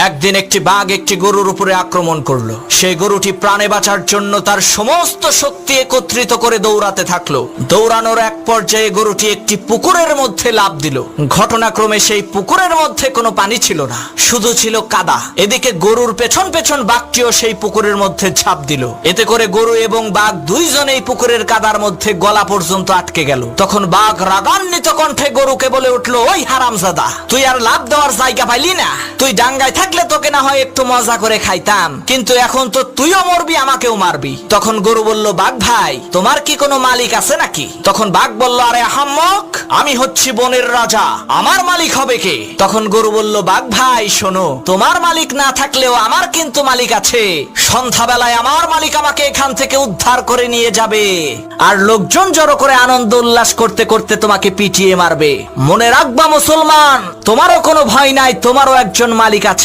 একদিন একটি বাঘ একটি গরুর উপরে আক্রমণ করলো। সেই গরুটি প্রাণে বাঁচার জন্য তার সমস্ত শক্তি একত্রিত করে দৌড়াতে থাকলো। দৌড়ানোর এক পর্যায়ে গরুটি একটি পুকুরের মধ্যে লাফ দিল। ঘটনাক্রমে সেই পুকুরের মধ্যে কোনো পানি ছিল না, শুধু ছিল কাদা। এদিকে গরুর পেছন পেছন বাঘটিও সেই পুকুরের মধ্যে ঝাঁপ দিল। এতে করে গরু এবং বাঘ দুইজনেই পুকুরের কাদার মধ্যে গলা পর্যন্ত আটকে গেল। তখন বাঘ রাগান্বিত কণ্ঠে গরুকে বলে উঠলো, ওই হারামজাদা, তুই আর লাফ দেওয়ার জায়গা পাইলি না? তুই ডাঙ্গায় থাকলে তোকে না হয় একটু মজা করে খাইতাম, কিন্তু এখন তো তুইও মরবি, আমাকেও মারবি। তখন গরু বলল, বাঘ ভাই, তোমার কি কোনো মালিক আছে নাকি? তখন বাঘ বলল, আরে আহাম্মক, আমি হচ্ছি বনের রাজা, আমার মালিক হবে কে? তখন গরু বলল, বাঘ ভাই শোনো, তোমার মালিক না থাকলেও আমার কিন্তু মালিক আছে। সন্ধ্যাবেলায় আমার মালিক আমাকে এখান থেকে উদ্ধার করে নিয়ে যাবে, আর লোকজন জড়ো করে আনন্দ উল্লাস করতে করতে তোমাকে পিটিয়ে মারবে। মনে রাখবা মুসলমান, তোমারও কোনো ভয় নাই, তোমারও একজন মালিক আছে।